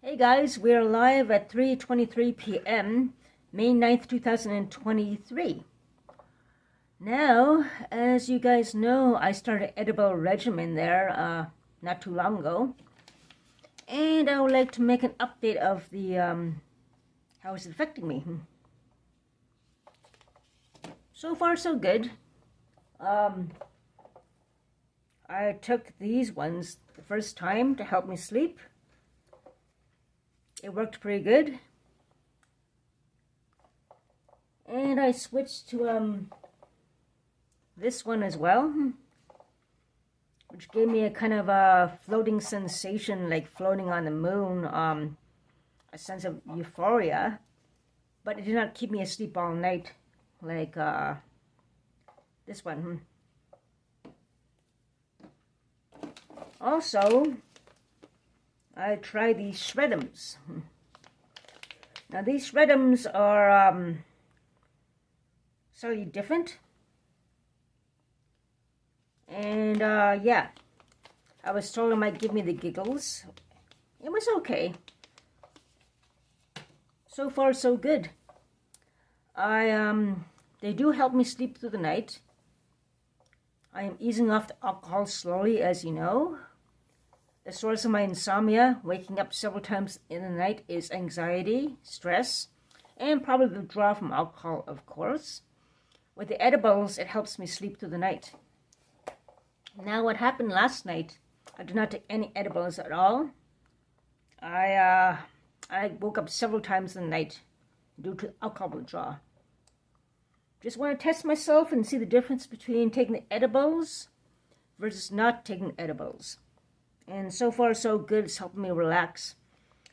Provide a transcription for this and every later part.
Hey guys, we're live at 3:23 p.m., May 9th, 2023. Now, as you guys know, I started edible regimen there not too long ago. And I would like to make an update of the how it's affecting me. So far, so good. I took these ones the first time to help me sleep. It worked pretty good. And I switched to this one as well, which gave me a kind of a floating sensation, like floating on the moon, a sense of euphoria, but it did not keep me asleep all night like this one. Also, I tried these Shred'ems. Now these Shred'ems are slightly different. And yeah, I was told it might give me the giggles. It was okay. So far so good. They do help me sleep through the night. I am easing off the alcohol slowly, as you know. The source of my insomnia, waking up several times in the night, is anxiety, stress, and probably the withdrawal from alcohol, of course. With the edibles, it helps me sleep through the night. Now, what happened last night, I did not take any edibles at all. I woke up several times in the night due to alcohol withdrawal. Just want to test myself and see the difference between taking the edibles versus not taking edibles. And so far, so good. It's helping me relax.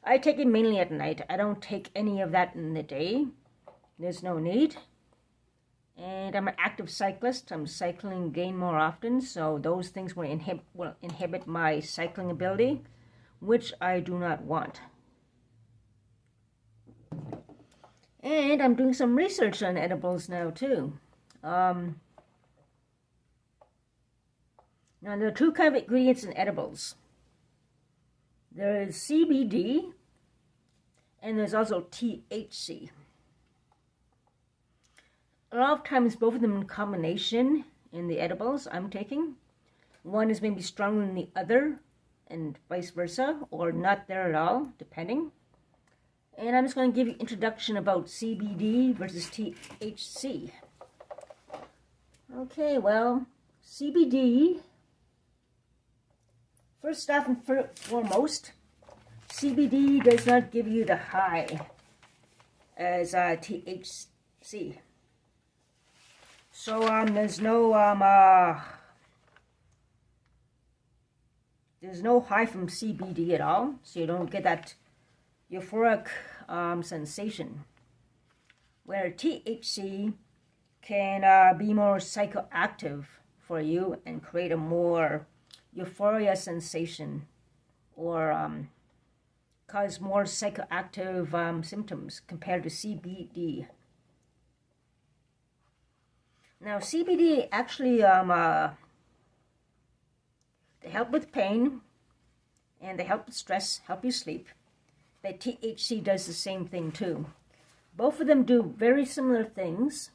I take it mainly at night. I don't take any of that in the day. There's no need. And I'm an active cyclist. I'm cycling again more often, so those things will inhibit my cycling ability, which I do not want. And I'm doing some research on edibles now, too. Now, there are two kinds of ingredients in edibles. There is CBD, and there's also THC. A lot of times, both of them in combination in the edibles I'm taking. One is maybe stronger than the other, and vice versa, or not there at all, depending. And I'm just going to give you an introduction about CBD versus THC. Okay, well, CBD, first off and foremost, CBD does not give you the high as THC. So there's no high from CBD at all, so you don't get that euphoric sensation. Where THC can be more psychoactive for you and create a more euphoria sensation, or cause more psychoactive symptoms compared to CBD. Now, CBD actually they help with pain, and they help with stress, help you sleep. But THC does the same thing too. Both of them do very similar things.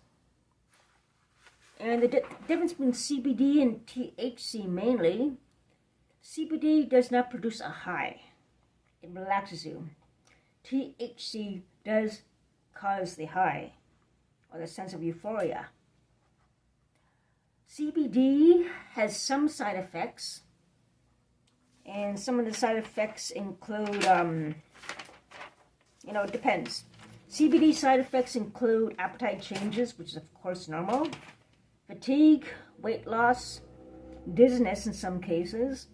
And the difference between CBD and THC mainly, CBD does not produce a high. It relaxes you. THC does cause the high, or the sense of euphoria. CBD has some side effects, and some of the side effects include, it depends. CBD side effects include appetite changes, which is of course normal, fatigue, weight loss, dizziness in some cases,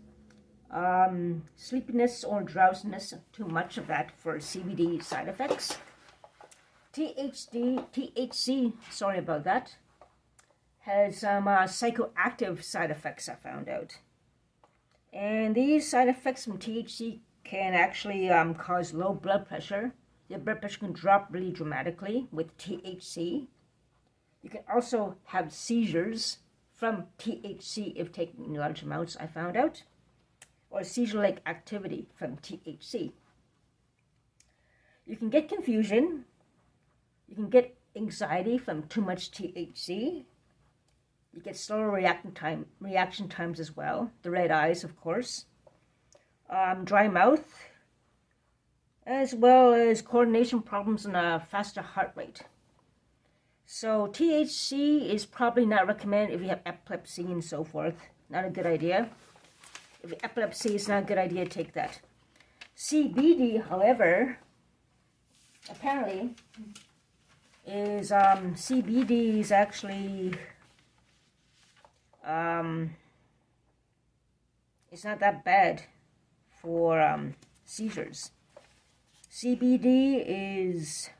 sleepiness or drowsiness, too much of that for CBD side effects. THC, sorry about that, has some psychoactive side effects I found out. And these side effects from THC can actually cause low blood pressure. Your blood pressure can drop really dramatically with THC. You can also have seizures from THC if taken in large amounts, I found out. Or seizure-like activity from THC. You can get confusion. You can get anxiety from too much THC. You get slower reaction times as well. The red eyes, of course. Dry mouth, as well as coordination problems and a faster heart rate. So THC is probably not recommended if you have epilepsy and so forth. Not a good idea. If you have epilepsy, it's not a good idea to take that. CBD, however, apparently is CBD is actually it's not that bad for seizures. CBD is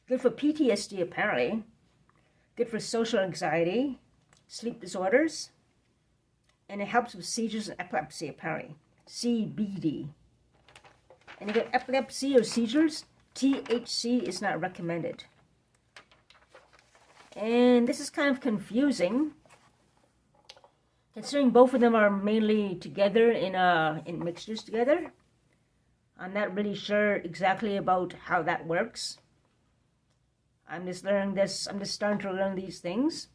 good for PTSD apparently, good for social anxiety, sleep disorders, and it helps with seizures and epilepsy apparently. CBD. And if you have epilepsy or seizures, THC is not recommended. And this is kind of confusing, considering both of them are mainly together in mixtures together. I'm not really sure exactly about how that works. I'm just learning this. I'm just starting to learn these things.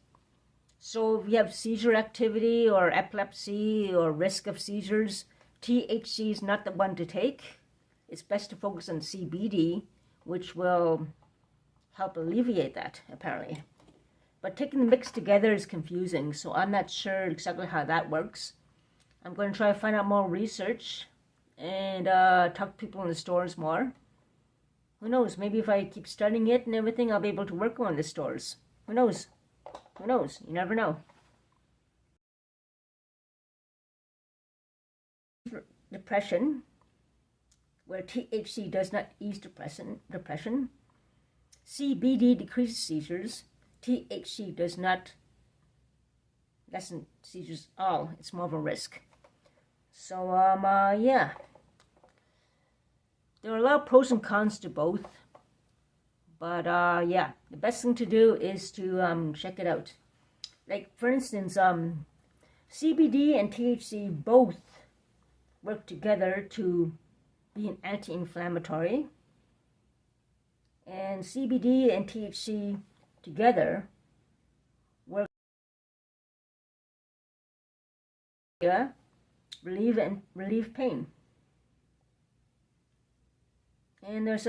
So if you have seizure activity or epilepsy or risk of seizures, THC is not the one to take. It's best to focus on CBD, which will help alleviate that, apparently. But taking the mix together is confusing, so I'm not sure exactly how that works. I'm going to try to find out more research and talk to people in the stores more. Who knows, maybe if I keep studying it and everything, I'll be able to work on the stores. Who knows? Who knows? You never know. Depression, where THC does not ease depression. CBD decreases seizures. THC does not lessen seizures at all. It's more of a risk. So, yeah. There are a lot of pros and cons to both. But, yeah, the best thing to do is to check it out. Like, for instance, CBD and THC both work together to be an anti-inflammatory. And CBD and THC together work to relieve pain. And there's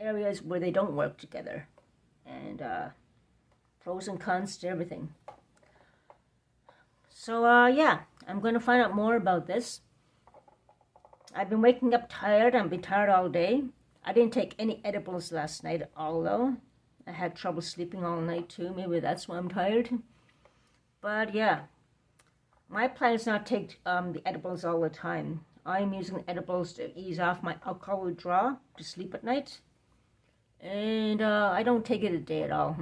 areas where they don't work together, and pros and cons to everything. So yeah, I'm going to find out more about this. I've been waking up tired. I've been tired all day. I didn't take any edibles last night at all, though. I had trouble sleeping all night too. Maybe that's why I'm tired. But yeah, my plan is not to take the edibles all the time. I'm using edibles to ease off my alcohol withdrawal to sleep at night. And I don't take it a day at all.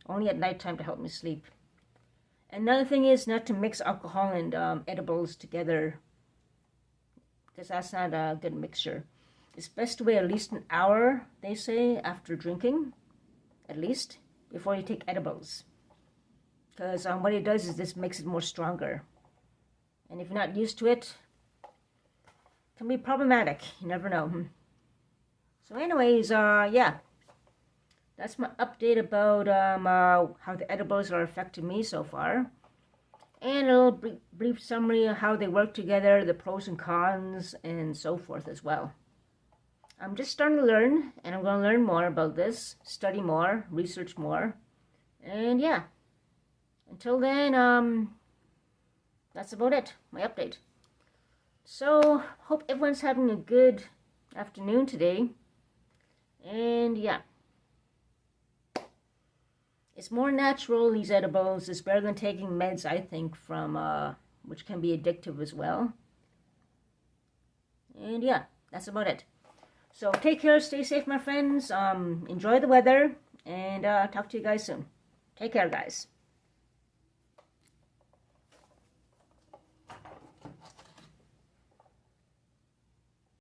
Only at nighttime to help me sleep. Another thing is not to mix alcohol and edibles together, because that's not a good mixture. It's best to wait at least an hour, they say, after drinking, at least, before you take edibles. Because what it does is this makes it more stronger. And if you're not used to it, it can be problematic. You never know. So anyways, yeah. That's my update about how the edibles are affecting me so far. And a little brief summary of how they work together, the pros and cons, and so forth as well. I'm just starting to learn, and I'm going to learn more about this, study more, research more. And yeah, until then, that's about it, my update. So, hope everyone's having a good afternoon today. And yeah. It's more natural, these edibles. It's better than taking meds, I think, from, which can be addictive as well. And yeah, that's about it. So take care, stay safe, my friends. Enjoy the weather, and talk to you guys soon. Take care, guys.